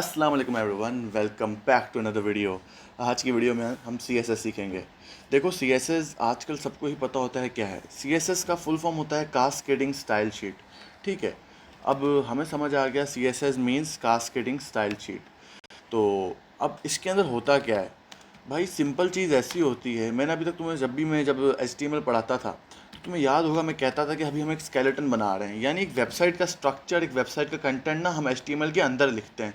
अस्सलाम वालेकुम everyone, welcome back to another video. आज की वीडियो में हम CSS सीखेंगे। देखो, CSS आजकल सबको ही पता होता है क्या है। CSS का फुल फॉर्म होता है कास्केडिंग स्टाइल शीट। ठीक है, अब हमें समझ आ गया CSS means cascading style sheet. तो अब इसके अंदर होता क्या है भाई, सिंपल चीज़ ऐसी होती है। मैंने अभी तक तुम्हें जब HTML पढ़ाता था तो तुम्हें याद होगा, मैं कहता था कि अभी हम एक स्केलेटन बना रहे हैं, यानी एक वेबसाइट का स्ट्रक्चर, एक वेबसाइट का कंटेंट ना हम HTML के अंदर लिखते हैं।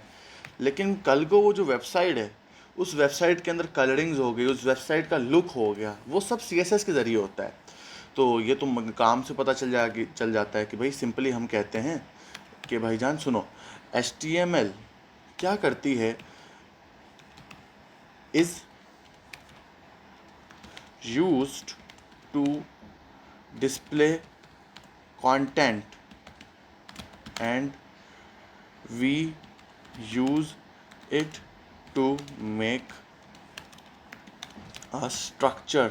लेकिन कल को वो जो वेबसाइट है, उस वेबसाइट के अंदर कलरिंग्स हो गई, उस वेबसाइट का लुक हो गया, वो सब CSS के ज़रिए होता है। तो ये तुम काम से पता चल जाता है कि भाई सिंपली हम कहते हैं कि भाईजान सुनो, HTML क्या करती है, is used to display content and we use it to make a structure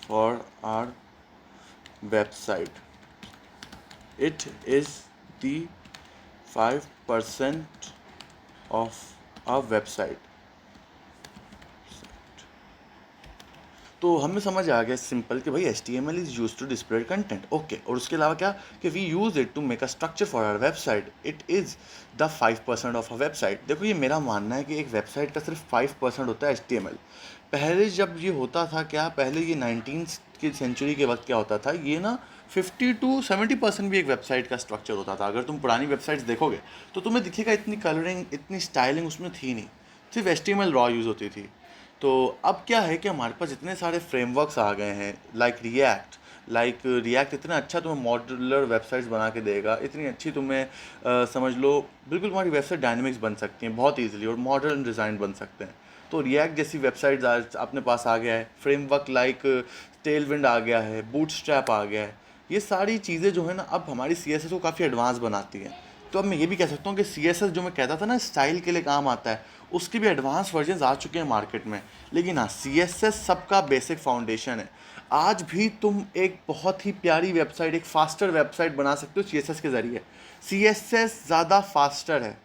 for our website. It is the 5% of a website. तो हमें समझ आ गया सिंपल कि भाई HTML is use to display content, okay. और उसके अलावा क्या कि we use it to make a structure for our website, it is the 5% of a website. देखो, ये मेरा मानना है कि एक वेबसाइट का सिर्फ 5% होता है HTML। पहले जब ये होता था क्या, पहले ये 19th की सेंचुरी के वक्त क्या होता था, ये ना 50 to 70% भी एक वेबसाइट का स्ट्रक्चर होता था। अगर तुम पुरानी वेबसाइट्स देखोगे तो तुम्हें दिखेगा इतनी कलरिंग, इतनी स्टाइलिंग उसमें थी नहीं, सिर्फ HTML रॉ यूज़ होती थी। तो अब क्या है कि हमारे पास इतने सारे फ्रेमवर्क्स आ गए हैं, रिएक्ट इतना अच्छा तुम्हें मॉड्यूलर वेबसाइट्स बना के देगा, इतनी अच्छी तुम्हें समझ लो बिल्कुल तुम्हारी वेबसाइट डायनेमिक्स बन सकती हैं बहुत ईजिली, और मॉडर्न डिज़ाइन बन सकते हैं। तो रिएक्ट जैसी वेबसाइट्स आज अपने पास आ गया है, फ्रेमवर्क लाइक टेलविंड आ गया है, बूटस्ट्रैप आ गया है। ये सारी चीज़ें जो है ना, अब हमारी CSS को काफ़ी एडवांस बनाती हैं। तो अब मैं ये भी कह सकता हूँ कि CSS जो मैं कहता था ना स्टाइल के लिए काम आता है, उसके भी एडवांस वर्जन्स आ चुके हैं मार्केट में। लेकिन हाँ, CSS सबका बेसिक फाउंडेशन है। आज भी तुम एक बहुत ही प्यारी वेबसाइट, एक फास्टर वेबसाइट बना सकते हो CSS के ज़रिए। CSS ज़्यादा फास्टर है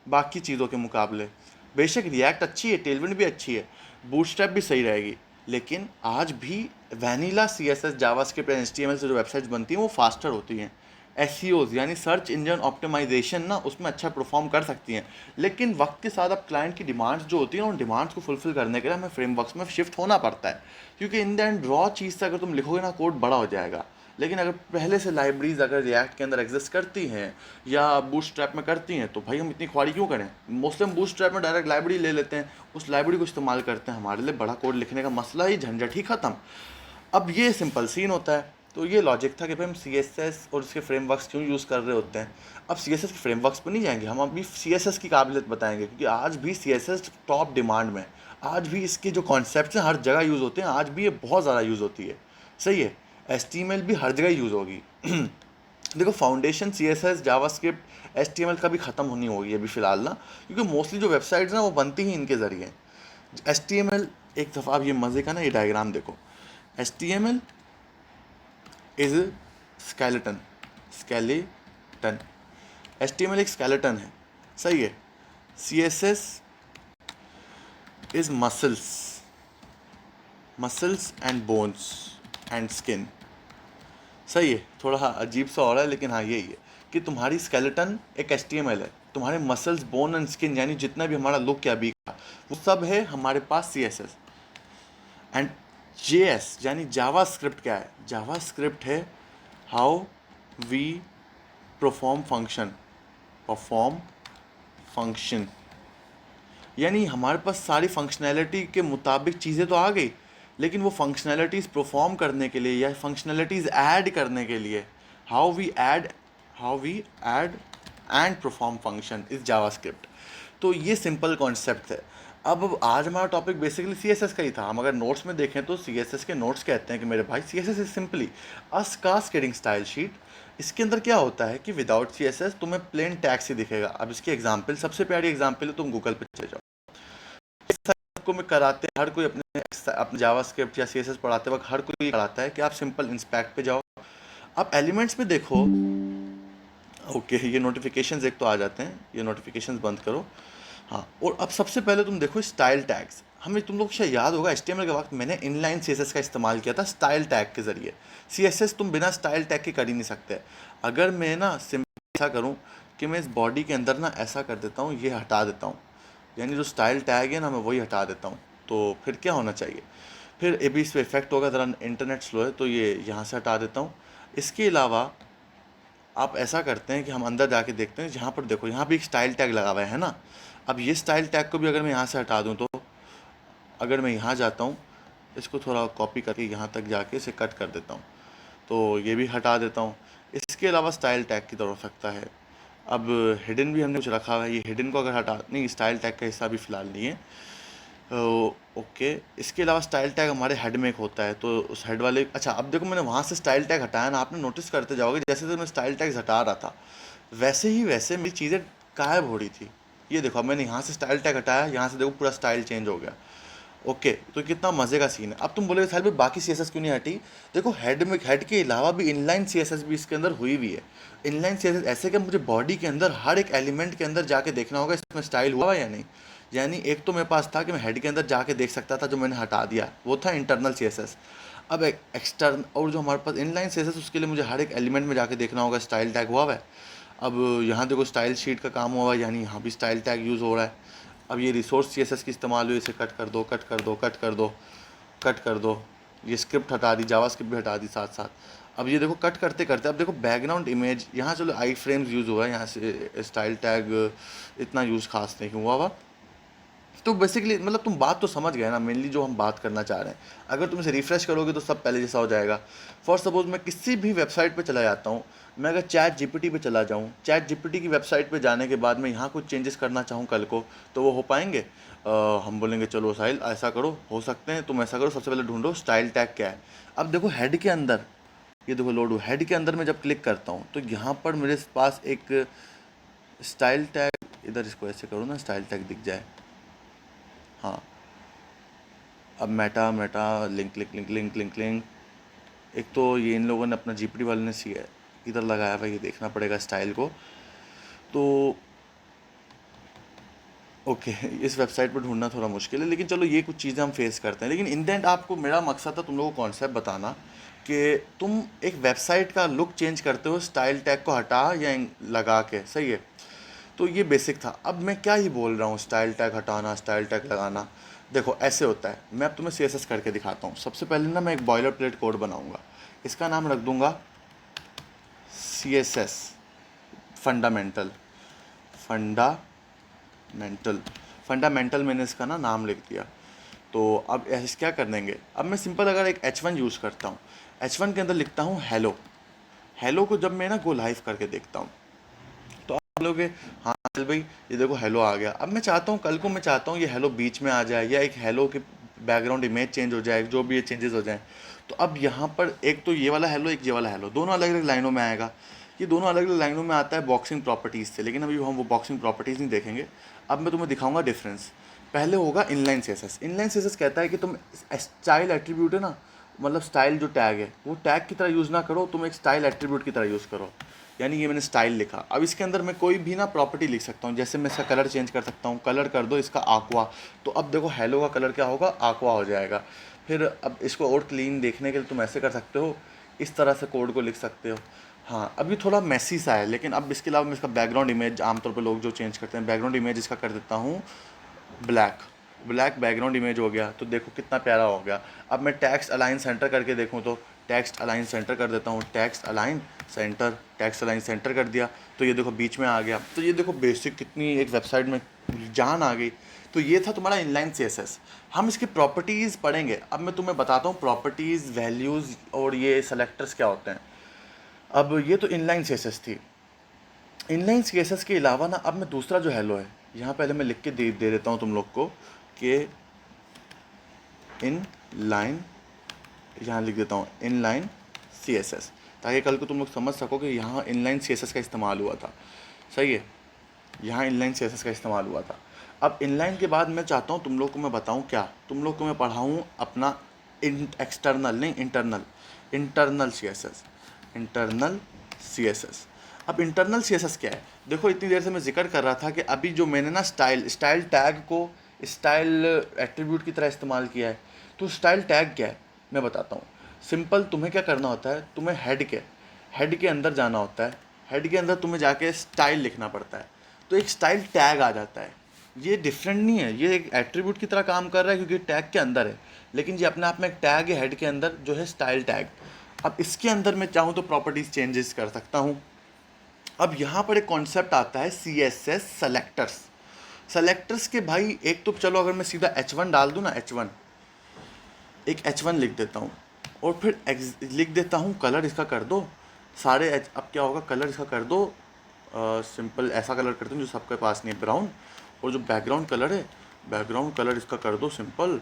बाकी चीज़ों के मुकाबले। बेशक रिएक्ट अच्छी है, टेलविंड भी अच्छी है, बूटस्ट्रैप भी सही रहेगी, लेकिन आज भी vanilla CSS, JavaScript and HTML से जो वेबसाइट्स बनती हैं वो फास्टर होती हैं। SEOs यानी सर्च इंजन ऑप्टिमाइजेशन ना उसमें अच्छा परफॉर्म कर सकती हैं। लेकिन वक्त के साथ अब क्लाइंट की डिमांड्स जो होती हैं, उन डिमांड्स को फुलफिल करने के लिए हमें फ्रेमवर्क्स में शिफ्ट होना पड़ता है। क्योंकि इन द एंड रॉ चीज़ से अगर तुम लिखोगे ना, कोड बड़ा हो जाएगा। लेकिन अगर पहले से लाइब्रेरीज अगर रिएक्ट के अंदर एग्जिस्ट करती हैं या बूटस्ट्रैप में करती हैं, तो भाई हम इतनी ख्वारी क्यों करें। मोस्टली हम बूटस्ट्रैप में डायरेक्ट लाइब्रेरी ले लेते हैं, उस लाइब्रेरी को इस्तेमाल करते हैं, हमारे लिए बड़ा कोड लिखने का मसला ही, झंझट ही ख़त्म। अब ये सिंपल सीन होता है। तो ये लॉजिक था कि भाई हम CSS और उसके फ्रेमवर्क्स क्यों यूज़ कर रहे होते हैं। अब CSS के फ्रेमवर्क्स पर नहीं जाएंगे, हम अभी CSS की काबिलियत बताएंगे, क्योंकि आज भी CSS टॉप डिमांड में है। आज भी इसके जो कॉन्सेप्ट हैं हर जगह यूज़ होते हैं, आज भी ये बहुत ज़्यादा यूज़ होती है। सही है, HTML भी हर जगह यूज़ होगी। देखो, फाउंडेशन CSS जावास्क्रिप्ट HTML का भी ख़त्म होनी होगी अभी फ़िलहाल ना, क्योंकि मोस्टली जो वेबसाइट्स ना वो बनती ही इनके ज़रिए। HTML, एक दफ़ा आप ये मज़े का ना ये डायग्राम देखो। HTML is skeleton, skeleton HTML एक स्केलेटन है, सही है। CSS is muscles, muscles and bones and skin, सही है। थोड़ा हाँ अजीब सा हो रहा है, लेकिन हाँ यही है कि तुम्हारी स्केलेटन एक HTML है, तुम्हारे मसल्स, बोन एंड स्किन यानी जितना भी हमारा लुक या अभी का, वो सब है हमारे पास CSS। एंड JS यानी जावा स्क्रिप्ट क्या है, जावा स्क्रिप्ट है हाउ वी परफॉर्म फंक्शन, यानी हमारे पास सारी फंक्शनैलिटी के मुताबिक चीज़ें तो आ गई, लेकिन वो फंक्शनैलिटीज़ परफॉर्म करने के लिए या फंक्शनैलिटीज़ ऐड करने के लिए, how we add and perform function is JavaScript. तो ये सिंपल कॉन्सेप्ट है। अब आज हमारा टॉपिक बेसिकली CSS का ही था। हम अगर नोट्स में देखें तो CSS के नोट्स कहते हैं कि मेरे भाई CSS is simply a cascading style sheet. इसके अंदर क्या होता है कि विदाउट CSS तुम्हें प्लेन टैक्स ही दिखेगा। अब इसकी एग्जांपल, सबसे प्यारी एग्जांपल है, तुम गूगल पे चले जाओ, सबको में कराते हैं, हर कोई अपने जावास्क्रिप्ट या CSS पढ़ाते वक्त हर कोई कराता है कि आप सिंपल इंस्पेक्ट पे जाओ, आप एलिमेंट्स पे देखो, ओके, ये नोटिफिकेशंस एक तो आ जाते हैं, ये नोटिफिकेशंस बंद करो। हाँ, और अब सबसे पहले तुम देखो स्टाइल टैग्स। हमें तुम लोग शायद याद होगा HTML के वक्त मैंने इनलाइन CSS का इस्तेमाल किया था स्टाइल टैग के ज़रिए। CSS तुम बिना स्टाइल टैग के कर ही नहीं सकते। अगर मैं ना सिंपल ऐसा करूँ कि मैं इस बॉडी के अंदर ना ऐसा कर देता हूँ, ये हटा देता हूँ, यानी जो स्टाइल टैग है ना मैं वही हटा देता हूँ, तो फिर क्या होना चाहिए? फिर अभी इस पर इफेक्ट होगा, ज़रा इंटरनेट स्लो है तो ये यहाँ से हटा देता हूँ। इसके अलावा आप ऐसा करते हैं कि हम अंदर जाके देखते हैं, जहाँ पर देखो यहाँ भी एक स्टाइल टैग लगा हुआ है ना। अब ये स्टाइल टैग को भी अगर मैं यहाँ से हटा दूँ, तो अगर मैं यहाँ जाता हूँ, इसको थोड़ा कॉपी करके यहाँ तक जाके इसे कट कर देता हूँ, तो ये भी हटा देता हूँ। इसके अलावा स्टाइल टैग की तरफ हो सकता है। अब हिडन भी हमने कुछ रखा हुआ है, ये हिडन को अगर हटा, नहीं स्टाइल टैग का हिस्सा भी फिलहाल नहीं है। ओके, इसके अलावा स्टाइल टैग हमारे हेड में एक होता है, तो उस हेड वाले, अच्छा अब देखो मैंने वहाँ से स्टाइल टैग हटाया ना, आपने नोटिस करते जाओगे जैसे जैसे मैं स्टाइल टैग्स हटा रहा था वैसे ही वैसे मेरी चीज़ें गायब हो रही थी। ये देखो, अब मैंने यहाँ से स्टाइल टैग हटाया, यहाँ से देखो पूरा स्टाइल चेंज हो गया। ओके, तो कितना मज़े का सीन है। अब तुम बोलोगे साहिल भाई बाकी CSS क्यों नहीं हटी? देखो हेड में, हेड के अलावा भी इनलाइन CSS भी इसके अंदर हुई हुई है। इनलाइन CSS ऐसे कि मुझे बॉडी के अंदर हर एक एलिमेंट के अंदर जाके देखना होगा इसमें स्टाइल हुआ या नहीं। यानी एक तो मेरे पास था कि मैं हेड के अंदर जाके देख सकता था, जो मैंने हटा दिया वो था इंटरनल CSS। अब एक एक्सटर्न, और जो हमारे पास इनलाइन CSS, उसके लिए मुझे हर एक एलिमेंट में जाके देखना होगा स्टाइल टैग हुआ है। अब यहाँ देखो स्टाइल शीट का काम हुआ है, यानी यहाँ भी स्टाइल टैग यूज़ हो रहा है। अब ये रिसोर्स CSS की इस्तेमाल हुई, इसे कट कर दो, कट कर दो, कट कर दो, कट कर दो। ये स्क्रिप्ट हटा दी, जावास्क्रिप्ट भी हटा दी साथ साथ। अब ये देखो कट करते करते, अब देखो बैकग्राउंड इमेज, यहाँ चलो आई फ्रेम्स यूज़ हुआ है, यहाँ से स्टाइल टैग इतना यूज़ खास नहीं हुआ हुआ। तो बेसिकली मतलब तुम बात तो समझ गए ना, मेनली जो हम बात करना चाह रहे हैं। अगर तुम इसे रिफ्रेश करोगे तो सब पहले जैसा हो जाएगा। फॉर सपोज मैं किसी भी वेबसाइट पे चला जाता हूँ, मैं अगर ChatGPT पे चला जाऊँ, ChatGPT की वेबसाइट पे जाने के बाद मैं यहाँ कुछ चेंजेस करना चाहूँ कल को, तो वो हो पाएंगे? हम बोलेंगे चलो साहिल ऐसा करो, हो सकते हैं, तुम ऐसा करो, सबसे पहले ढूंढो स्टाइल टैग क्या है। अब देखो हेड के अंदर, ये देखो लोड हुआ, हेड के अंदर मैं जब क्लिक करता हूँ तो यहाँ पर मेरे पास एक स्टाइल टैग, इधर इसको ऐसे करो ना स्टाइल टैग दिख जाए। हाँ, अब Meta Meta link link link link link link, एक तो ये इन लोगों ने अपना जीपीटी वाले ने सी है इधर लगाया हुआ, ये देखना पड़ेगा स्टाइल को। तो ओके, इस वेबसाइट पर ढूंढना थोड़ा मुश्किल है, लेकिन चलो ये कुछ चीज़ें हम फेस करते हैं। लेकिन इन द एंड आपको, मेरा मकसद था तुम लोगों को कॉन्सेप्ट बताना कि तुम एक वेबसाइट का लुक चेंज करते हो स्टाइल टैग को हटा या लगा के, सही है। तो ये बेसिक था। अब मैं क्या ही बोल रहा हूँ, स्टाइल टैग हटाना, स्टाइल टैग लगाना। देखो ऐसे होता है, मैं अब तुम्हें CSS करके दिखाता हूँ। सबसे पहले ना मैं एक बॉयलर प्लेट कोड बनाऊँगा, इसका नाम रख दूँगा CSS फंडामेंटल। फंडामेंटल, फंडामेंटल मैंने इसका ना नाम लिख दिया। तो अब ऐसे क्या कर देंगे, अब मैं सिंपल अगर एक H1 यूज़ करता हूँ, H1 के अंदर लिखता हूँ हेलो। हेलो को जब मैं ना गो लाइव करके देखता हूँ, तो आप बोलोगे हाँ चल भाई ये देखो हेलो आ गया। अब मैं चाहता हूँ कल को, मैं चाहता हूँ ये हेलो बीच में आ जाए, या एक हेलो के बैकग्राउंड इमेज चेंज हो जाए, जो भी ये चेंजेस हो जाए। तो अब यहाँ पर एक तो ये वाला हेलो, एक ये वाला हेलो, दोनों अलग अलग लाइनों में आएगा। ये दोनों अलग अलग लाइनों में आता है बॉक्सिंग प्रॉपर्टीज़ से, लेकिन अभी हम वो बॉक्सिंग प्रॉपर्टीज़ नहीं देखेंगे। अब मैं तुम्हें दिखाऊंगा डिफरेंस। पहले होगा इनलाइन CSS। इनलाइन CSS कहता है कि तुम स्टाइल एट्रीब्यूट है ना, मतलब स्टाइल जो टैग है वो टैग की तरह यूज़ ना करो, तुम एक स्टाइल एट्रीब्यूट की तरह यूज़ करो। यानी ये मैंने स्टाइल लिखा, अब इसके अंदर मैं कोई भी ना प्रॉपर्टी लिख सकता हूँ। जैसे मैं इसका कलर चेंज कर सकता हूँ, कलर कर दो इसका आक्वा, तो अब देखो हेलो का कलर क्या होगा, आक्वा हो जाएगा। फिर अब इसको और क्लीन देखने के लिए तुम ऐसे कर सकते हो, इस तरह से कोड को लिख सकते हो। हाँ, अभी थोड़ा मैसी सा है, लेकिन अब इसके अलावा मैं इसका बैकग्राउंड इमेज, आमतौर पर लोग जो चेंज करते हैं, बैकग्राउंड इमेज इसका कर देता हूँ ब्लैक। ब्लैक बैकग्राउंड इमेज हो गया, तो देखो कितना प्यारा हो गया। अब मैं टेक्स्ट अलाइन सेंटर करके देखूँ, तो टेक्स्ट अलाइन सेंटर कर देता हूँ, text align centre, text align centre कर दिया, तो ये देखो बीच में आ गया। तो ये देखो बेसिक कितनी एक वेबसाइट में जान आ गई। तो ये था तुम्हारा इनलाइन CSS। हम इसकी प्रॉपर्टीज़ पढ़ेंगे। अब मैं तुम्हें बताता हूँ प्रॉपर्टीज़, वैल्यूज़ और ये सेलेक्टर्स क्या होते हैं। अब ये तो इनलाइन CSS थी। इनलाइन CSS के अलावा ना, अब मैं दूसरा जो हेलो है, यहाँ पहले मैं लिख के दे देता हूँ तुम लोग को कि इन लाइन, यहाँ लिख देता हूँ इनलाइन CSS, ताकि कल को तुम लोग समझ सको कि यहाँ इनलाइन CSS का इस्तेमाल हुआ था, सही है। यहाँ इनलाइन CSS का इस्तेमाल हुआ था। अब इनलाइन के बाद मैं चाहता हूँ तुम लोग को मैं बताऊँ क्या, तुम लोग को मैं पढ़ाऊँ अपना एक्सटर्नल नहीं internal, internal CSS, internal CSS। अब इंटरनल सीएसएस क्या है? देखो इतनी देर से मैं जिक्र कर रहा था कि अभी जो मैंने ना स्टाइल टैग को स्टाइल एट्रीब्यूट की तरह इस्तेमाल किया है। तो स्टाइल टैग क्या है मैं बताता हूँ। सिंपल तुम्हें क्या करना होता है, तुम्हें हेड के अंदर जाना होता है। हेड के अंदर तुम्हें जाके स्टाइल लिखना पड़ता है, तो एक स्टाइल टैग आ जाता है। ये डिफरेंट नहीं है, ये एक एट्रीब्यूट की तरह काम कर रहा है क्योंकि टैग के अंदर है, लेकिन ये अपने आप में एक टैग है हेड के अंदर जो है स्टाइल टैग। अब इसके अंदर मैं चाहूँ तो प्रॉपर्टीज चेंजेस कर सकता हूँ। अब यहाँ पर एक कॉन्सेप्ट आता है C S S selectors. Selectors के भाई एक तो चलो अगर मैं सीधा H1 डाल दूँ ना, H1 एक H1 लिख देता हूँ और फिर लिख देता हूँ कलर इसका कर दो सारे अब क्या होगा, कलर इसका कर दो सिंपल ऐसा कलर करते हैं जो सबके पास नहीं है, ब्राउन। और जो बैकग्राउंड कलर है, बैकग्राउंड कलर इसका कर दो सिंपल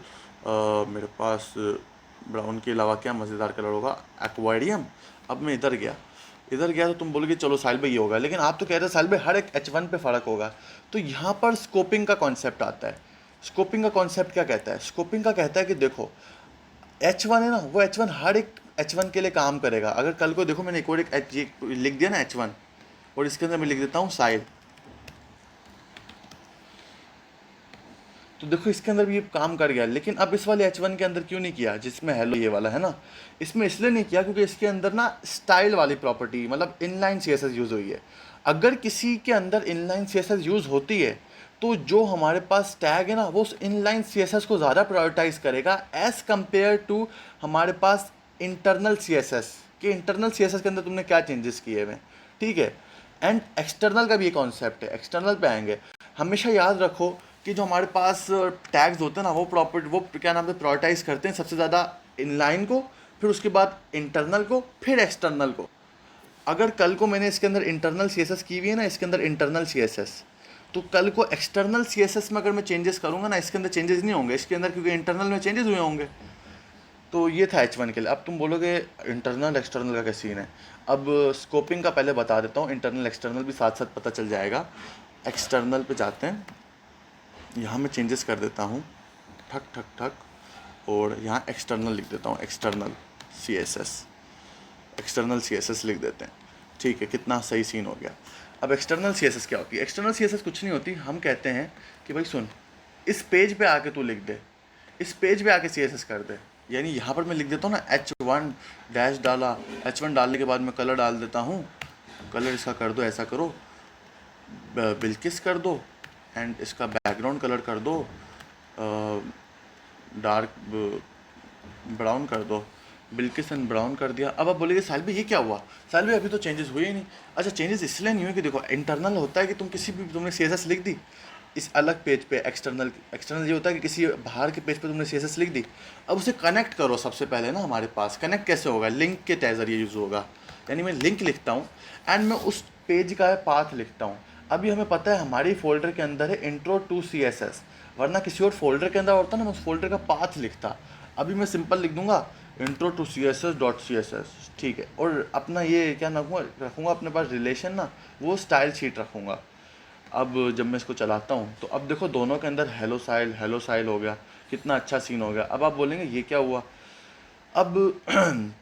मेरे पास ब्राउन के अलावा क्या मज़ेदार कलर होगा, एक्वारियम। अब मैं इधर गया तो तुम बोलोगे चलो साहिल भाई ये होगा, लेकिन आप तो कह रहे हो साहिल भाई हर एक H1 पे फ़र्क होगा। तो यहाँ पर स्कोपिंग का कॉन्सेप्ट आता है। स्कोपिंग का कॉन्सेप्ट क्या कहता है? स्कोपिंग का कहता है कि देखो H1 है ना, वो H1 हर एक H1 के लिए काम करेगा। अगर कल को देखो मैंने एक और ये लिख दिया ना H1 और इसके अंदर मैं लिख देता हूँ साहिल, तो देखो इसके अंदर भी ये काम कर गया। लेकिन अब इस वाले H1 के अंदर क्यों नहीं किया जिसमें हेलो ये वाला है ना, इसमें इसलिए नहीं किया क्योंकि इसके अंदर ना स्टाइल वाली प्रॉपर्टी मतलब इनलाइन सीएसएस यूज़ हुई है। अगर किसी के अंदर इनलाइन सीएसएस यूज़ होती है तो जो हमारे पास टैग है ना वो उस इनलाइन सीएसएस को ज़्यादा प्रायोरिटाइज करेगा एज़ कम्पेयर टू हमारे पास इंटरनल सीएसएस। कि इंटरनल सीएसएस के अंदर तुमने क्या चेंजेस किए हुए हैं, ठीक है। एंड एक्सटर्नल का भी एक कॉन्सेप्ट है, एक्सटर्नल पे आएंगे। हमेशा याद रखो कि जो हमारे पास टैग्स होते हैं ना वो क्या नाम से प्रायोरिटाइज करते हैं सबसे ज़्यादा इनलाइन को, फिर उसके बाद इंटरनल को, फिर एक्सटर्नल को। अगर कल को मैंने इसके अंदर इंटरनल सीएसएस की हुई है ना, इसके अंदर इंटरनल सीएसएस, तो कल को एक्सटर्नल सीएसएस में अगर मैं चेंजेस करूँगा ना, इसके अंदर चेंजेस नहीं होंगे इसके अंदर क्योंकि इंटरनल में चेंजेस हुए होंगे। तो ये था H1 के लिए। अब तुम बोलोगे इंटरनल एक्सटर्नल का क्या सीन है। अब स्कोपिंग का पहले बता देता हूँ, इंटरनल एक्सटर्नल भी साथ साथ पता चल जाएगा। एक्सटर्नल पे जाते हैं, यहाँ मैं चेंजेस कर देता हूँ ठक ठक ठक और यहाँ एक्सटर्नल लिख देता हूँ, एक्सटर्नल सी एस एस लिख देते हैं। ठीक है, कितना सही सीन हो गया। अब एक्सटर्नल सी एस एस क्या होती है? एक्सटर्नल सी एस एस कुछ नहीं होती, हम कहते हैं कि भाई सुन इस पेज पे आके तू लिख दे, इस पेज पे आके सी एस एस कर दे। यानी यहाँ पर मैं लिख देता हूँ ना H1 डैश डाला, H1 डालने के बाद मैं कलर डाल देता हूँ, कलर इसका कर दो ऐसा करो बिल्किस कर दो, एंड इसका बैकग्राउंड कलर कर दो डार्क ब्राउन कर दो, बिल्किस एंड ब्राउन कर दिया। अब आप बोलेंगे साहिल भाई ये क्या हुआ? साहिल भाई अभी तो चेंजेस हुए ही नहीं। अच्छा, चेंजेस इसलिए नहीं हुए कि देखो इंटरनल होता है कि तुम किसी भी तुमने सी एस एस लिख दी इस अलग पेज पे, एक्सटर्नल ये होता है कि किसी बाहर के पेज पे तुमने सी एस एस लिख दी। अब उसे कनेक्ट करो सबसे पहले ना, हमारे पास कनेक्ट कैसे होगा? लिंक के ज़रिए यूज़ होगा। यानी मैं लिंक लिखता हूँ एंड मैं उस पेज का पाथ लिखता हूँ। अभी हमें पता है हमारी फोल्डर के अंदर है intro to C S S, वरना किसी और फोल्डर के अंदर होता ना मैं उस फोल्डर का पाथ लिखता। अभी मैं सिंपल लिख दूंगा intro to C S S dot C S S, ठीक है। और अपना ये क्या रखूँगा अपने पास रिलेशन ना, वो स्टाइल शीट रखूँगा। अब जब मैं इसको चलाता हूँ तो अब देखो दोनों के अंदर हेलो साइल हो गया, कितना अच्छा सीन हो गया। अब आप बोलेंगे ये क्या हुआ? अब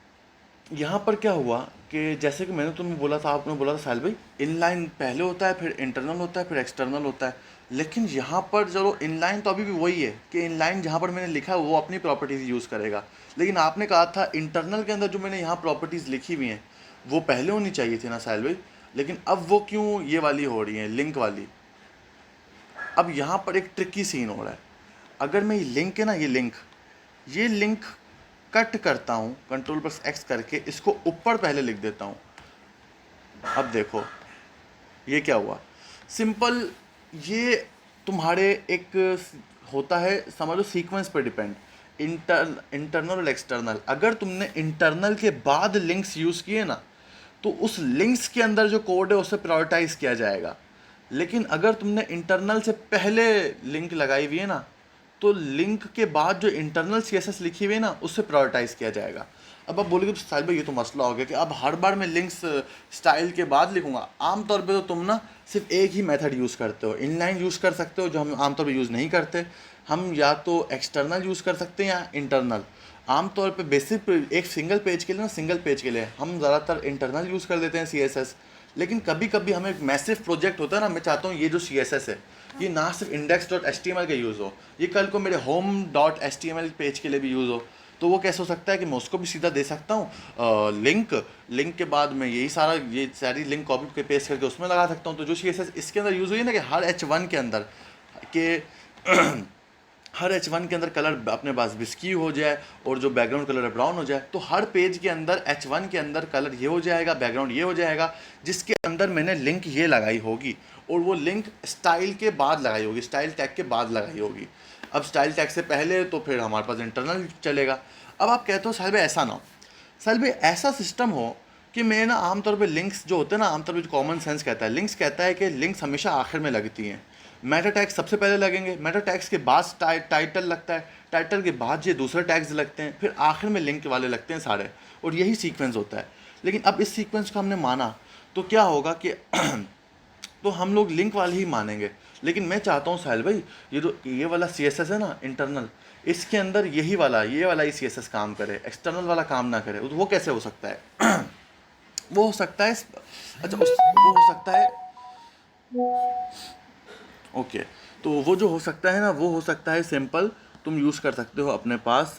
यहाँ पर क्या हुआ कि जैसे कि मैंने तुम्हें बोला था, आपने बोला था साहिल भाई इनलाइन पहले होता है, फिर इंटरनल होता है, फिर एक्सटर्नल होता है। लेकिन यहाँ पर चलो इनलाइन तो अभी भी वही है कि इनलाइन जहाँ पर मैंने लिखा है वो अपनी प्रॉपर्टीज़ यूज़ करेगा। लेकिन आपने कहा था इंटरनल के अंदर जो मैंने यहाँ प्रॉपर्टीज़ लिखी हुई हैं वो पहले होनी चाहिए थी ना साहिल भाई, लेकिन अब वो क्यों ये वाली हो रही हैं, लिंक वाली। अब यहाँ पर एक ट्रिकी सीन हो रहा है। अगर मैं ये लिंक है ना, ये लिंक कट करता हूँ कंट्रोल प्लस एक्स करके, इसको ऊपर पहले लिख देता हूँ। अब देखो ये क्या हुआ, सिंपल ये तुम्हारे एक होता है समझो सीक्वेंस पर डिपेंड, इंटरनल और एक्सटर्नल। अगर तुमने इंटरनल के बाद लिंक्स यूज़ किए ना तो उस लिंक्स के अंदर जो कोड है उसे प्रायोरिटाइज किया जाएगा। लेकिन अगर तुमने इंटरनल से पहले लिंक लगाई हुई है ना तो लिंक के बाद जो इंटरनल सीएसएस लिखी हुई है ना उससे प्रायोरिटाइज किया जाएगा। अब आप बोलोगे साहिल भाई ये तो मसला हो गया कि अब हर बार मैं लिंक्स स्टाइल के बाद लिखूंगा। आमतौर पे तो तुम ना सिर्फ एक ही मेथड यूज़ करते हो, इनलाइन यूज़ कर सकते हो जो हम आमतौर पे यूज़ नहीं करते। हम या तो एक्सटर्नल यूज़ कर सकते हैं या इंटरनल। आमतौर पे बेसिक एक सिंगल पेज के लिए हम ज़्यादातर इंटरनल यूज़ कर देते हैं सीएसएस, लेकिन कभी कभी हमें एक मैसिव प्रोजेक्ट होता है ना, मैं चाहता हूँ ये जो CSS है ये ना सिर्फ index.html का यूज़ हो, ये कल को मेरे home.html पेज के लिए भी यूज़ हो। तो वो कैसे हो सकता है कि मैं उसको भी सीधा दे सकता हूँ लिंक, लिंक के बाद मैं ये सारी लिंक कॉपी पेस्ट करके उसमें लगा सकता हूँ। तो जो CSS इसके अंदर यूज़ हुई है ना, कि हर H1 के अंदर के हर H1 के अंदर कलर अपने पास बिस्की हो जाए और जो बैकग्राउंड कलर है ब्राउन हो जाए, तो हर पेज के अंदर H1 के अंदर कलर ये हो जाएगा, बैकग्राउंड ये हो जाएगा, जिसके अंदर मैंने लिंक ये लगाई होगी, और वो लिंक स्टाइल के बाद लगाई होगी, स्टाइल टैग के बाद लगाई होगी। अब स्टाइल टैग से पहले तो फिर हमारे पास इंटरनल चलेगा। अब आप कहते हो साहिब ऐसा ना हो, साहिब ऐसा सिस्टम हो कि मैं ना आमतौर पे लिंक्स जो होते हैं ना, आमतौर पे जो कॉमन सेंस कहता है, लिंक्स कहता है कि लिंक्स हमेशा आखिर में लगती हैं, मेटा टैग्स सबसे पहले लगेंगे, मेटा टैग्स के बाद टाइटल लगता है, टाइटल के बाद ये दूसरे टैग्स लगते हैं, फिर आखिर में लिंक वाले लगते हैं सारे, और यही सीक्वेंस होता है। लेकिन अब इस सीक्वेंस को हमने माना तो क्या होगा कि तो हम लोग लिंक वाले ही मानेंगे। लेकिन मैं चाहता हूँ साहिल भाई, ये वाला CSS है ना इंटरनल, इसके अंदर ये वाला ही CSS काम करे, एक्सटर्नल वाला काम ना करे। तो वो कैसे हो सकता है? वो हो सकता है, अच्छा वो हो सकता है, ओके तो वो जो हो सकता है ना, वो हो सकता है सिंपल, तुम यूज़ कर सकते हो अपने पास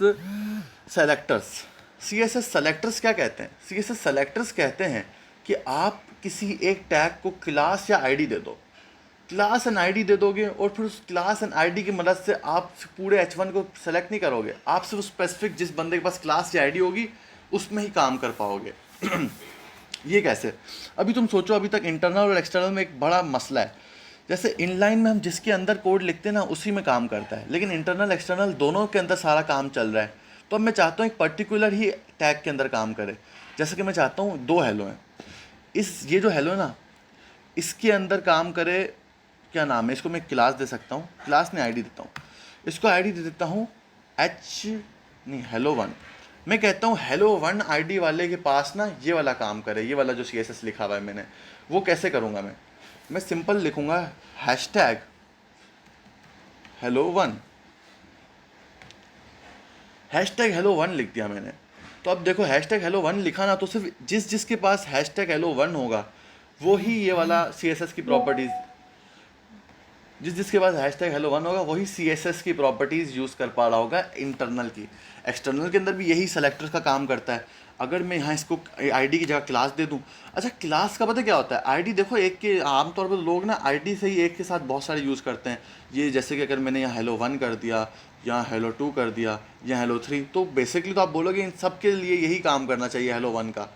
सेलेक्टर्स। CSS सेलेक्टर्स क्या कहते हैं? CSS सेलेक्टर्स कहते हैं कि आप किसी एक टैग को क्लास या आईडी दे दो, क्लास एंड आईडी दे दोगे, और फिर उस क्लास एंड आईडी की मदद से आप पूरे H1 को सेलेक्ट नहीं करोगे, आप सिर्फ स्पेसिफिक जिस बंदे के पास क्लास या आईडी होगी उसमें ही काम कर पाओगे। ये कैसे? अभी तुम सोचो, अभी तक इंटरनल और एक्सटर्नल में एक बड़ा मसला है। जैसे इनलाइन में हम जिसके अंदर कोड लिखते हैं ना उसी में काम करता है, लेकिन इंटरनल एक्सटर्नल दोनों के अंदर सारा काम चल रहा है। तो अब मैं चाहता हूँ एक पर्टिकुलर ही टैग के अंदर काम करे। जैसे कि मैं चाहता हूँ 2 हेलो हैं, ये जो हेलो है ना इसके अंदर काम करे, क्या नाम है, इसको मैं क्लास दे सकता हूँ, क्लास ने आईडी देता हूँ, इसको आईडी दे देता हूँ hello1। मैं कहता हूँ hello1 आईडी वाले के पास ना ये वाला काम करे, ये वाला जो CSS लिखा हुआ है मैंने, वो कैसे करूँगा मैं सिंपल लिखूँगा हैशटैग hello1, हैशटैग hello1 लिख दिया मैंने। तो अब देखो हैशटैग hello1 लिखा ना, तो सिर्फ जिसके पास हैशटैग hello1 होगा वो ही ये वाला CSS की प्रॉपर्टीज़, जिसके पास हैशटैग hello1 होगा वही CSS की प्रॉपर्टीज़ यूज़ कर पा रहा होगा इंटरनल की। एक्सटर्नल के अंदर भी यही सेलेक्टर का काम करता है। अगर मैं यहाँ इसको आईडी की जगह क्लास दे दूँ, अच्छा क्लास का पता क्या होता है, आईडी देखो एक के, आमतौर पर लोग ना आईडी से ही एक के साथ बहुत सारे यूज़ करते हैं। ये जैसे कि अगर मैंने यहाँ hello1 कर दिया, यहाँ hello2 कर दिया, या hello3, तो बेसिकली तो आप बोलोगे इन सब के लिए यही काम करना चाहिए hello1 का,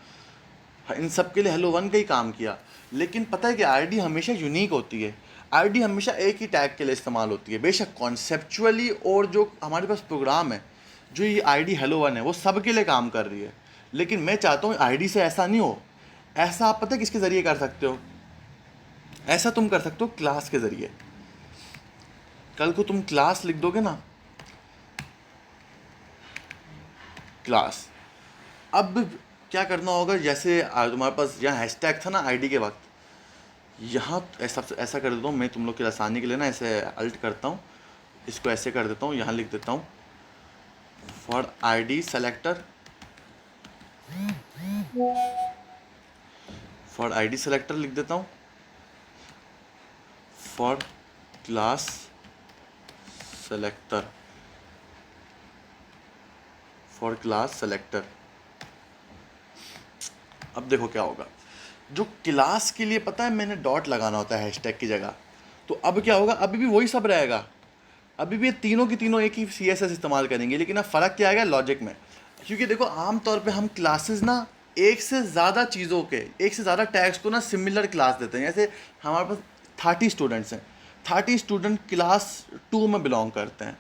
इन सब के लिए hello1 का ही काम किया। लेकिन पता है कि आईडी हमेशा यूनिक होती है, आईडी हमेशा एक ही टैग के लिए इस्तेमाल होती है। बेशक कॉन्सेप्चुअली और जो हमारे पास प्रोग्राम है, जो ये आईडी hello1 है वो सब के लिए काम कर रही है, लेकिन मैं चाहता हूँ आईडी से ऐसा नहीं हो। ऐसा आप पता है किसके ज़रिए कर सकते हो? ऐसा तुम कर सकते हो क्लास के ज़रिए। कल को तुम क्लास लिख दोगे ना, क्लास, अब क्या करना होगा, जैसे तुम्हारे पास यहाँ हैशटैग था ना आईडी के वक्त, यहाँ ऐसा कर देता हूँ मैं तुम लोग की आसानी के लिए ना, ऐसे अल्ट करता हूँ, इसको ऐसे कर देता हूँ, यहाँ लिख देता हूँ for ID selector, for ID selector लिख देता हूँ, for class selector, for class selector. अब देखो क्या होगा, जो क्लास के लिए पता है मैंने डॉट लगाना होता है हैशटैग की जगह, तो अब क्या होगा, अभी भी वही सब रहेगा, अभी भी ये तीनों की तीनों एक ही CSS इस्तेमाल करेंगे, लेकिन अब फ़र्क क्या आएगा लॉजिक में। क्योंकि देखो आमतौर पे हम क्लासेस ना एक से ज़्यादा चीज़ों के, एक से ज़्यादा टैग्स को ना सिमिलर क्लास देते हैं। जैसे हमारे पास 30 स्टूडेंट्स हैं, 30 स्टूडेंट क्लास 2 में बिलोंग करते हैं,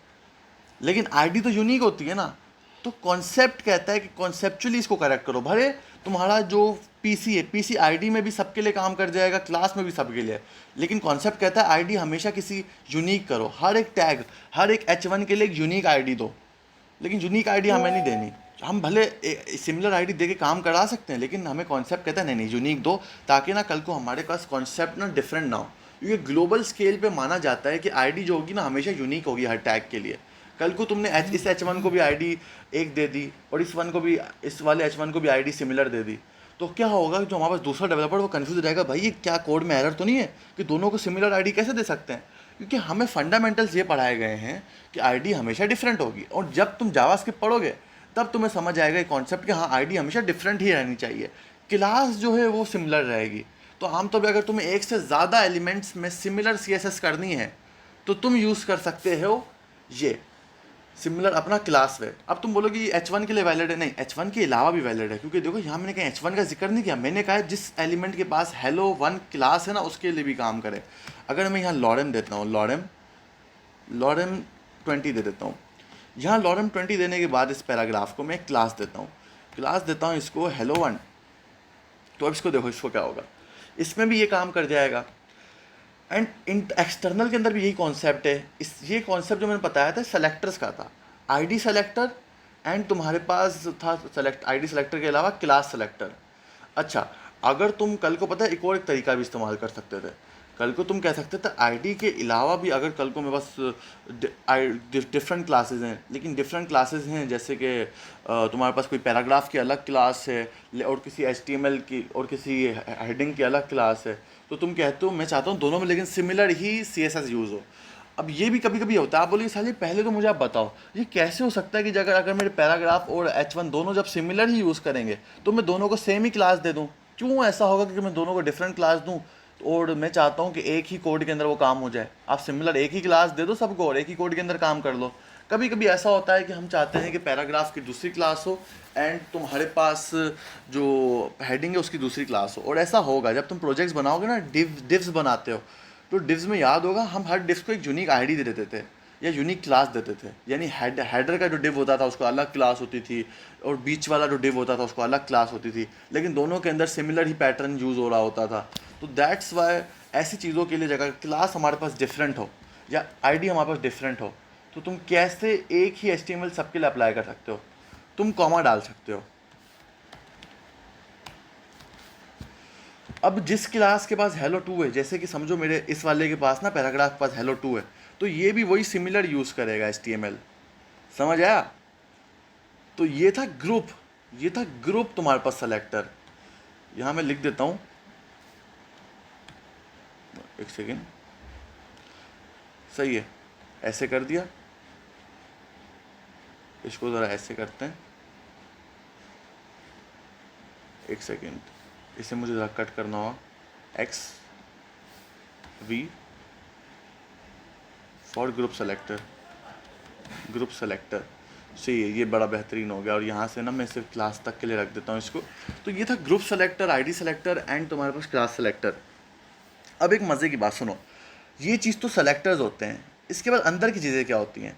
लेकिन आईडी तो यूनिक होती है ना। तो कॉन्सेप्ट कहता है कि कॉन्सेप्चुअली इसको करेक्ट करो। भले तुम्हारा जो पीसी है, पीसी आईडी में भी सबके लिए काम कर जाएगा, क्लास में भी सबके लिए, लेकिन कॉन्सेप्ट कहता है आईडी हमेशा किसी यूनिक करो, हर एक टैग, हर एक H1 के लिए एक यूनिक आईडी दो। लेकिन यूनिक आईडी हमें नहीं देनी, हम भले सिमिलर आईडी दे के काम करा सकते हैं, लेकिन हमें कॉन्सेप्ट कहता है नहीं यूनिक दो, ताकि ना कल को हमारे पास कॉन्सेप्ट ना डिफरेंट ना हो। क्योंकि ग्लोबल स्केल पे माना जाता है कि आईडी जो होगी ना हमेशा यूनिक होगी हर टैग के लिए। कल को तुमने इस H1 को भी आईडी एक दे दी और इस वाले H1 को भी आईडी सिमिलर दे दी, तो क्या होगा कि जो हमारे पास दूसरा डेवलपर वो कन्फ्यूज रहेगा, भाई ये क्या कोड में एरर तो नहीं है कि दोनों को सिमिलर आईडी कैसे दे सकते हैं। क्योंकि हमें फंडामेंटल्स ये पढ़ाए गए हैं कि आईडी हमेशा डिफरेंट होगी, और जब तुम जावास्क्रिप्ट पढ़ोगे तब तुम्हें समझ आएगा ये कॉन्सेप्ट कि हाँ आईडी हमेशा डिफरेंट ही रहनी चाहिए, क्लास जो है वो सिमिलर रहेगी। तो आमतौर पर अगर तुम्हें एक से ज़्यादा एलिमेंट्स में सिमिलर CSS करनी है तो तुम यूज़ कर सकते हो ये सिमिलर अपना क्लास वे। अब तुम बोलोगे ये H1 के लिए वैलिड है, नहीं, H1 के अलावा भी वैलिड है, क्योंकि देखो यहाँ मैंने कहीं H1 का जिक्र नहीं किया, मैंने कहा जिस एलिमेंट के पास hello1 क्लास है ना उसके लिए भी काम करे। अगर मैं यहाँ lorem देता हूँ, lorem 20 दे देता हूँ, यहाँ lorem 20 देने के बाद इस पैराग्राफ को मैं एक क्लास देता हूँ इसको hello1। तो अब इसको देखो, इसको क्या होगा, इसमें भी ये काम कर जाएगा। एंड एक्सटर्नल के अंदर भी यही कॉन्सेप्ट है। ये कॉन्सेप्ट जो मैंने बताया था सेलेक्टर्स का था, आईडी सेलेक्टर एंड तुम्हारे पास था आईडी सेलेक्टर के अलावा क्लास सेलेक्टर। अच्छा, अगर तुम कल को पता है एक और एक तरीका भी इस्तेमाल कर सकते थे, कल को तुम कह सकते थे आईडी के अलावा भी, अगर कल को मेरे पास डिफरेंट क्लासेस हैं, लेकिन डिफरेंट क्लासेस हैं जैसे कि तुम्हारे पास कोई पैराग्राफ की अलग क्लास है और किसी HTML की और किसी हेडिंग की अलग क्लास है, तो तुम कहते हो मैं चाहता हूँ दोनों में लेकिन सिमिलर ही CSS यूज़ हो। अब ये भी कभी कभी होता है, आप बोलिए साले पहले तो मुझे आप बताओ ये कैसे हो सकता है कि अगर मेरे पैराग्राफ और H1 दोनों जब सिमिलर ही यूज़ करेंगे तो मैं दोनों को सेम ही क्लास दे दूँ, क्यों ऐसा होगा कि मैं दोनों को डिफरेंट क्लास दूँ और मैं चाहता हूँ कि एक ही कोड के अंदर वो काम हो जाए। आप सिमिलर एक ही क्लास दे दो सबको और एक ही कोड के अंदर काम कर लो। कभी कभी ऐसा होता है कि हम चाहते हैं कि पैराग्राफ की दूसरी क्लास हो एंड तुम्हारे पास जो हेडिंग है उसकी दूसरी क्लास हो, और ऐसा होगा जब तुम प्रोजेक्ट्स बनाओगे ना, डिव्स बनाते हो, तो डिव्स में याद होगा हम हर डिव्स को एक यूनिक आईडी दे देते थे या यूनिक क्लास देते थे। यानी हेडर का जो डिव होता था उसको अलग क्लास होती थी और बीच वाला जो डिव होता था उसको अलग क्लास होती थी, लेकिन दोनों के अंदर सिमिलर ही पैटर्न यूज़ हो रहा होता था। तो दैट्स वाई ऐसी चीज़ों के लिए जगह क्लास हमारे पास डिफरेंट हो या आईडी हमारे पास डिफरेंट हो तो तुम कैसे एक ही HTML सबके लिए अप्लाई कर सकते हो, तुम कॉमा डाल सकते हो। अब जिस क्लास के पास hello2 है, जैसे कि समझो मेरे इस वाले के पास ना पैराग्राफ के पास hello2 है, तो ये भी वही सिमिलर यूज़ करेगा HTML, समझ आया। तो ये था ग्रुप तुम्हारे पास सेलेक्टर। यहाँ मैं लिख देता हूँ, एक सेकेंड, सही है, ऐसे कर दिया, इसको ज़रा ऐसे करते हैं, एक सेकेंड, इसे मुझे ज़रा कट करना होगा, XV फॉर ग्रुप सेलेक्टर सही है, ये बड़ा बेहतरीन हो गया। और यहाँ से ना मैं सिर्फ क्लास तक के लिए रख देता हूँ इसको। तो ये था group selector, ID selector and तुम्हारे पास क्लास सेलेक्टर। अब एक मज़े की बात सुनो, ये चीज़ तो सेलेक्टर्स होते हैं, इसके बाद अंदर की चीज़ें क्या होती हैं,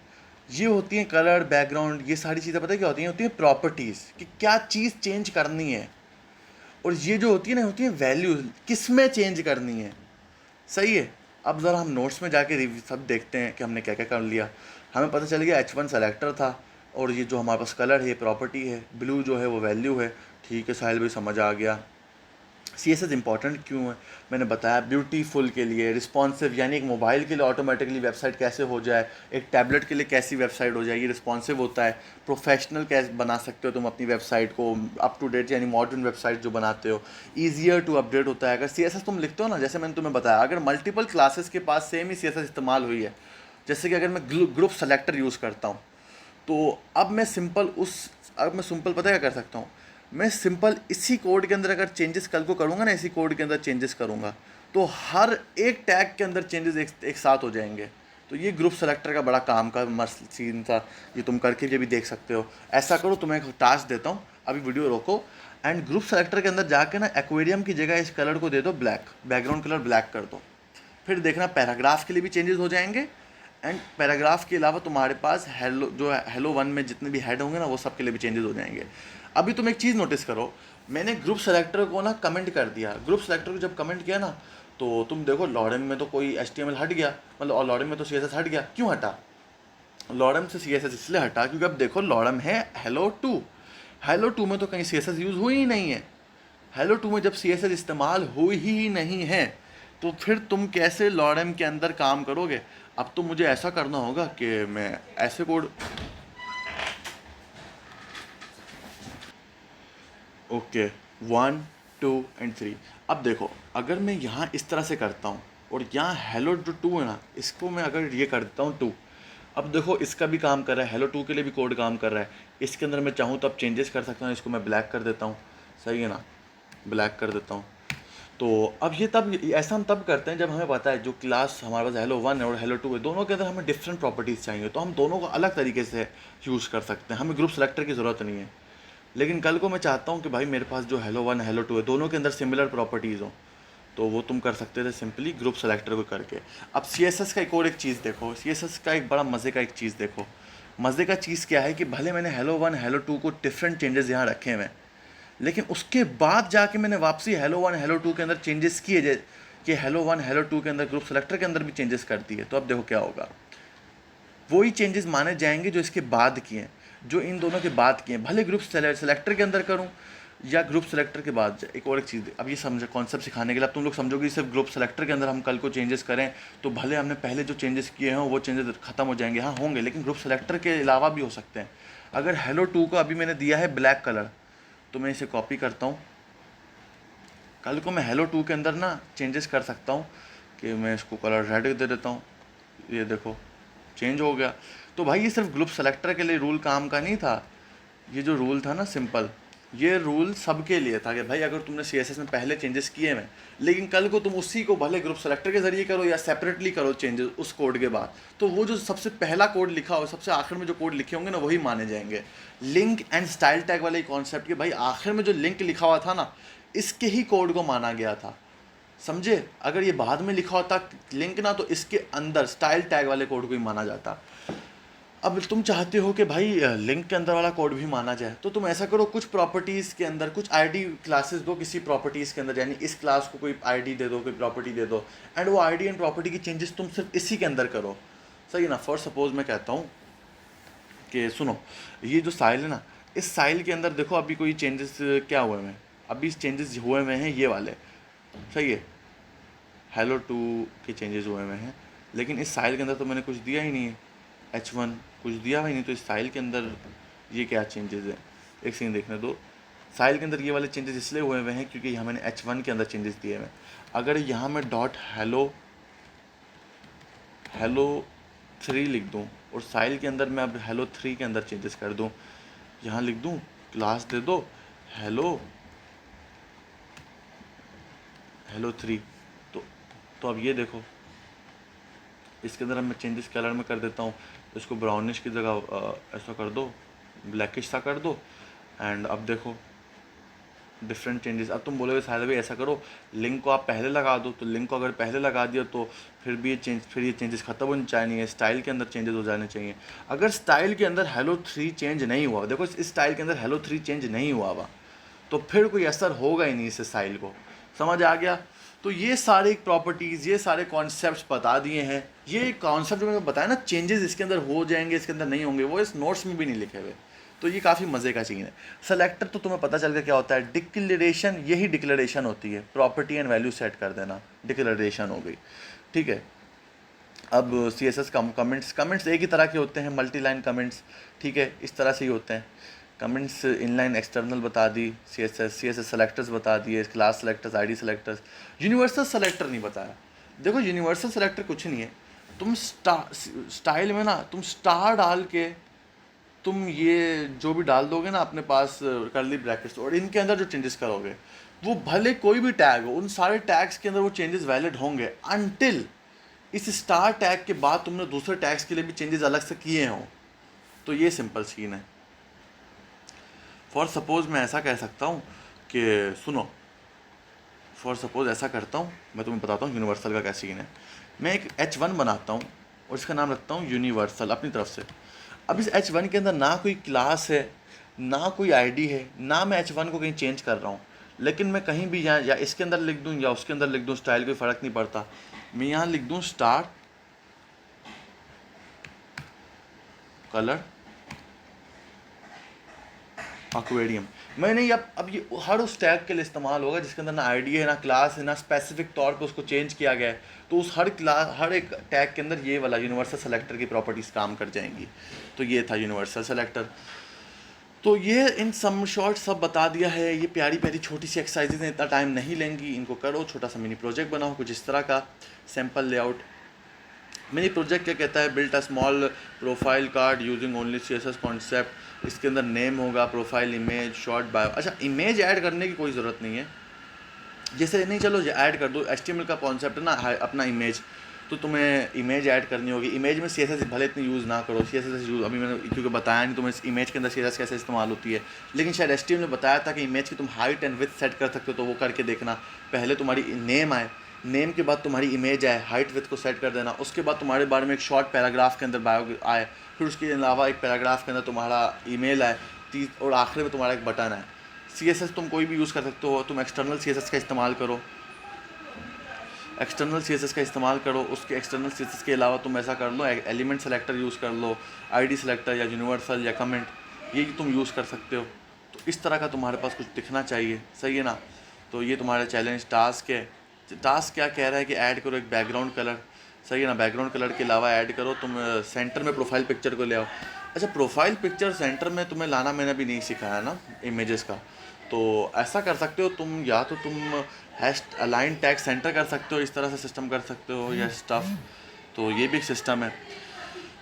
ये होती हैं कलर, बैकग्राउंड, ये सारी चीज़ें पता है क्या होती हैं प्रॉपर्टीज़, कि क्या चीज़ चेंज करनी है। और ये जो होती है ना, होती है वैल्यू, किस में चेंज करनी है, सही है। अब ज़रा हम नोट्स में जाके रिव्यू सब देखते हैं कि हमने क्या क्या कर लिया। हमें पता चल गया H1 सेलेक्टर था, और ये जो हमारे पास कलर है प्रॉपर्टी है, ब्लू जो है वो वैल्यू है। ठीक है साहिल भाई, समझ आ गया। CSS इंपॉर्टेंट क्यों है मैंने बताया, ब्यूटीफुल के लिए, रिस्पॉन्सिव यानी एक मोबाइल के लिए ऑटोमेटिकली वेबसाइट कैसे हो जाए, एक टैबलेट के लिए कैसी वेबसाइट हो जाए, ये रिस्पॉन्सिव होता है। प्रोफेशनल कैसे बना सकते हो तुम अपनी वेबसाइट को, अप टू डेट यानी मॉडर्न वेबसाइट जो बनाते हो, ईजियर टू अपडेट होता है। अगर CSS तुम लिखते हो ना, जैसे मैंने तुम्हें बताया, अगर मल्टीपल क्लासेस के पास सेम ही CSS इस्तेमाल हुई है, जैसे कि अगर मैं ग्रुप सेलेक्टर यूज़ करता हूँ, तो अब मैं सिंपल पता है क्या कर सकता हूँ, मैं सिंपल इसी कोड के अंदर अगर चेंजेस कल को करूँगा ना, इसी कोड के अंदर चेंजेस करूँगा, तो हर एक टैग के अंदर चेंजेस एक साथ हो जाएंगे। तो ये ग्रुप सेलेक्टर का बड़ा काम का मस्त सीन था, ये तुम करके ये भी देख सकते हो। ऐसा करो, तुम्हें एक टास्क देता हूँ, अभी वीडियो रोको एंड ग्रुप सेलेक्टर के अंदर जाके ना एक्वेरियम की जगह इस कलर को दे दो ब्लैक, बैकग्राउंड कलर ब्लैक कर दो। फिर देखना पैराग्राफ के लिए भी चेंजेस हो जाएंगे एंड पैराग्राफ के अलावा तुम्हारे पास hello1 में जितने भी हेड होंगे ना, वो सब के लिए भी चेंजेस हो जाएंगे। अभी तुम एक चीज़ नोटिस करो, मैंने ग्रुप सेलेक्टर को ना कमेंट कर दिया। ग्रुप सेलेक्टर को जब कमेंट किया ना, तो तुम देखो लॉरेम में तो कोई HTML हट गया, मतलब, और लॉरेम में तो CSS हट गया। क्यों हटा? लॉरेम से CSS इसलिए हटा क्योंकि अब देखो लॉरेम है hello2 में तो कहीं CSS यूज़ हुई ही नहीं है। hello2 में जब CSS इस्तेमाल हुई ही नहीं है, तो फिर तुम कैसे लॉरेम के अंदर काम करोगे? अब तो मुझे ऐसा करना होगा कि मैं ऐसे कोड, ओके, 1 2 एंड 3। अब देखो अगर मैं यहाँ इस तरह से करता हूँ और यहाँ हेलो जो 2 है ना, इसको मैं अगर ये कर देता हूँ 2, अब देखो इसका भी काम कर रहा है, हेलो 2 के लिए भी कोड काम कर रहा है। इसके अंदर मैं चाहूँ तो अब चेंजेस कर सकता हूँ, इसको मैं ब्लैक कर देता हूँ, सही है ना, ब्लैक कर देता हूँ। तो अब ये तब ऐसा हम तब करते हैं जब हमें पता है जो क्लास हमारे पास हेलो 1 है और हेलो 2 है, दोनों के अंदर हमें डिफरेंट प्रॉपर्टीज़ चाहिए, तो हम दोनों को अलग तरीके से यूज़ कर सकते हैं, हमें ग्रुप सेलेक्टर की ज़रूरत नहीं है। लेकिन कल को मैं चाहता हूँ कि भाई मेरे पास जो हेलो 1 हेलो 2 है, दोनों के अंदर सिमिलर प्रॉपर्टीज़ हो, तो वो तुम कर सकते थे सिंपली ग्रुप सेलेक्टर को करके। अब CSS का एक और एक चीज़ देखो, CSS का एक बड़ा मज़े का एक चीज़ देखो। मज़े का चीज़ क्या है कि भले मैंने हेलो 1 हेलो 2 को डिफरेंट चेंजेस यहाँ रखे हुए हैं, लेकिन उसके बाद जाके मैंने वापसी हेलो 1 हेलो 2 के अंदर चेंजेस किए, कि हेलो 1 हेलो 2 के अंदर ग्रुप सेलेक्टर के अंदर भी चेंजेस कर दिए, तो अब देखो क्या होगा, वही चेंजेस माने जाएंगे जो इसके बाद किए हैं, जो इन दोनों के बाद किए हैं, भले ग्रुप सेलेक्टर के अंदर करूं या ग्रुप सेलेक्टर के बाद। एक और एक चीज़, अब ये समझ कॉन्सेप्ट सिखाने के लिए अब तुम लोग समझोगे सिर्फ ग्रुप सेलेक्टर के अंदर हम कल को चेंजेस करें तो भले हमने पहले जो चेंजेस किए हैं वो चेंजेस खत्म हो जाएंगे, हाँ होंगे, लेकिन ग्रुप सेलेक्टर के अलावा भी हो सकते हैं। अगर हेलो 2 को अभी मैंने दिया है ब्लैक कलर, तो मैं इसे कॉपी करता हूँ, कल को मैं हेलो 2 के अंदर ना चेंजेस कर सकता हूँ कि मैं इसको कलर रेड दे देता हूँ, ये देखो चेंज हो गया। तो भाई ये सिर्फ ग्रुप सेलेक्टर के लिए रूल काम का नहीं था, ये जो रूल था ना सिंपल, ये रूल सबके लिए था कि भाई अगर तुमने CSS में पहले चेंजेस किए हैं, लेकिन कल को तुम उसी को भले ग्रुप सेलेक्टर के जरिए करो या सेपरेटली करो चेंजेस उस कोड के बाद, तो वो जो सबसे पहला कोड लिखा हो, सबसे आखिर में जो कोड लिखे होंगे ना, वही माने जाएंगे। लिंक एंड स्टाइल टैग वाले कॉन्सेप्ट के भाई आखिर में जो लिंक लिखा हुआ था ना, इसके ही कोड को माना गया था, समझे। अगर ये बाद में लिखा होता लिंक ना, तो इसके अंदर स्टाइल टैग वाले कोड को ही माना जाता। अब तुम चाहते हो कि भाई लिंक के अंदर वाला कोड भी माना जाए, तो तुम ऐसा करो, कुछ प्रॉपर्टीज़ के अंदर कुछ आईडी क्लासेस दो किसी प्रॉपर्टीज़ के अंदर, यानी इस क्लास को कोई आईडी दे दो, कोई प्रॉपर्टी दे दो, एंड वो आईडी एंड प्रॉपर्टी की चेंजेस तुम सिर्फ इसी के अंदर करो, सही है ना। फॉर सपोज मैं कहता हूँ कि सुनो, ये जो साइल है ना, इस साइल के अंदर देखो अभी कोई चेंजेस क्या हुए हैं, अभी चेंजेस हुए हुए हैं ये वाले, सही है, हेलो 2 के चेंजेस हुए हुए हैं, लेकिन इस साइल के अंदर तो मैंने कुछ दिया ही नहीं है, H1 कुछ दिया ही नहीं, तो इस साइल के अंदर ये क्या चेंजेस है, एक सेकंड देखने दो। साइल के अंदर ये वाले चेंजेस इसलिए हुए हुए हैं क्योंकि यहाँ मैंने H1 के अंदर चेंजेस दिए हुए हैं। अगर यहाँ मैं डॉट हेलो 3 लिख दूँ और साइल के अंदर मैं अब हेलो 3 के अंदर चेंजेस कर दूँ, यहाँ लिख दूँ क्लास दे दो हेलो 3, तो अब ये देखो इसके अंदर मैं चेंजेस कलर में कर देता हूँ, इसको ब्राउनिश की जगह ऐसा कर दो, ब्लैकिश सा कर दो, एंड अब देखो डिफरेंट चेंजेस। अब तुम बोलोगे शायद भाई ऐसा करो, लिंक को आप पहले लगा दो, तो लिंक को अगर पहले लगा दिया तो फिर ये चेंजेस खत्म होने चाहिए, स्टाइल के अंदर चेंजेस हो जाने चाहिए। अगर स्टाइल के अंदर हेलो 3 चेंज नहीं हुआ, देखो इस स्टाइल के अंदर हेलो 3 चेंज नहीं हुआ हुआ, तो फिर कोई असर होगा ही नहीं इस स्टाइल को, समझ आ गया। तो ये सारे प्रॉपर्टीज़, ये सारे कॉन्सेप्ट्स बता दिए हैं। ये कॉन्सेप्ट जो मैंने बताया ना, चेंजेस इसके अंदर हो जाएंगे, इसके अंदर नहीं होंगे, वो इस नोट्स में भी नहीं लिखे हुए, तो ये काफ़ी मज़े का चीज़ है। सेलेक्टर तो तुम्हें पता चल गया क्या होता है, डिक्लेरेशन, यही डिक्लेरेशन होती है, प्रॉपर्टी एंड वैल्यू सेट कर देना, डिक्लेरेशन हो गई, ठीक है। अब CSS कमेंट्स एक ही तरह के होते हैं, मल्टी लाइन कमेंट्स, ठीक है, इस तरह से ही होते हैं। कमेंट्स इनलाइन एक्सटर्नल बता दी, CSS सेलेक्टर्स बता दिए, class selectors, ID selectors, universal selector नहीं बताया। देखो यूनिवर्सल सेलेक्टर कुछ नहीं है, तुम स्टाइल में ना तुम स्टार डाल के तुम ये जो भी डाल दोगे ना अपने पास कर्ली ब्रैकेट्स, और इनके अंदर जो चेंजेस करोगे वो भले कोई भी टैग हो, उन सारे टैग्स के अंदर वो चेंजेस वैलिड होंगे अनटिल इस स्टार टैग के बाद तुमने दूसरे टैग्स के लिए भी चेंजेस अलग से किए हों। तो ये सिंपल सीन है। फॉर सपोज मैं ऐसा कह सकता हूँ कि सुनो, फॉर सपोज ऐसा करता हूँ, मैं तुम्हें बताता हूँ यूनिवर्सल का क्या सीन है। मैं एक H1 बनाता हूँ और इसका नाम रखता हूँ यूनिवर्सल अपनी तरफ से। अब इस H1 के अंदर ना कोई क्लास है, ना कोई आईडी है, ना मैं H1 को कहीं चेंज कर रहा हूँ, लेकिन मैं कहीं भी यहाँ या इसके अंदर लिख दूँ या उसके अंदर लिख दूँ, स्टाइल कोई फ़र्क नहीं पड़ता। मैं यहाँ लिख दूँ स्टार कलर एक्वेरियम। मैंने ये अब ये हर उस टैग के लिए इस्तेमाल होगा जिसके अंदर ना आईडी है, ना क्लास है, ना स्पेसिफिक तौर पे उसको चेंज किया गया है, तो उस हर एक टैग के अंदर ये वाला यूनिवर्सल सेलेक्टर की प्रॉपर्टीज़ काम कर जाएंगी। तो ये था यूनिवर्सल सेलेक्टर। तो ये इन सम शॉर्ट सब बता दिया है। ये प्यारी प्यारी छोटी सी एक्सरसाइजेज हैं, इतना टाइम नहीं लेंगी, इनको करो, छोटा सा मिनी प्रोजेक्ट बनाओ कुछ इस तरह का, सैम्पल लेआउट। मिनी प्रोजेक्ट क्या कहता है, built a small profile card using only CSS concept. इसके अंदर नेम होगा, प्रोफाइल इमेज, शॉर्ट बायो। अच्छा, इमेज ऐड करने की कोई ज़रूरत नहीं है, जैसे नहीं चलो ऐड कर दो, HTML का कॉन्सेप्ट है ना अपना इमेज, तो तुम्हें इमेज ऐड करनी होगी। इमेज में CSS भले इतनी यूज़ ना करो, CSS यूज़ अभी मैंने क्योंकि बताया नहीं तुम्हें इमेज के अंदर CSS कैसे इस्तेमाल होती है, लेकिन शायद HTML ने बताया था कि इमेज की तुम हाइट एंड विड्थ सेट कर सकते हो, तो वो करके देखना। पहले तुम्हारी नेम आए, नेम के बाद तुम्हारी इमेज आए, हाइट विड्थ को सेट कर देना, उसके बाद तुम्हारे बारे में एक शॉर्ट पैराग्राफ के अंदर बायो आए, फिर उसके अलावा एक पैराग्राफ के अंदर तुम्हारा ईमेल आए, और आखिर में तुम्हारा एक बटन आए। CSS तुम कोई भी यूज़ कर सकते हो, तुम एक्सटर्नल CSS का इस्तेमाल करो, एक्सटर्नल CSS का इस्तेमाल करो। उसके एक्सटर्नल CSS के अलावा तुम ऐसा कर लो, एलिमेंट सेलेक्टर यूज़ कर लो, ID सेलेक्टर या यूनिवर्सल या कमेंट, ये तुम यूज़ कर सकते हो। तो इस तरह का तुम्हारे पास कुछ दिखना चाहिए, सही है ना। तो ये तुम्हारा चैलेंज टास्क है। टास्क क्या कह रहा है कि ऐड करो एक बैकग्राउंड कलर, सही है ना। बैकग्राउंड कलर के अलावा ऐड करो तुम सेंटर में प्रोफाइल पिक्चर को ले आओ। अच्छा, प्रोफाइल पिक्चर सेंटर में तुम्हें लाना मैंने भी नहीं सिखाया ना इमेजेस का, तो ऐसा कर सकते हो तुम, या तो तुम हैश अलाइन टैग सेंटर कर सकते हो, इस तरह से सिस्टम कर सकते हो या स्टफ, तो ये भी एक सिस्टम है।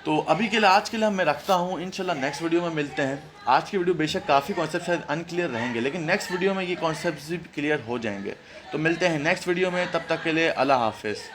तो अभी के लिए आज के लिए मैं रखता हूँ, इंशाल्लाह नेक्स्ट वीडियो में मिलते हैं। आज की वीडियो बेशक काफ़ी कॉन्सेप्ट शायद अनक्लियर रहेंगे, लेकिन नेक्स्ट वीडियो में ये कॉन्सेप्ट भी क्लियर हो जाएंगे। तो मिलते हैं नेक्स्ट वीडियो में, तब तक के लिए अल्लाह हाफिज़।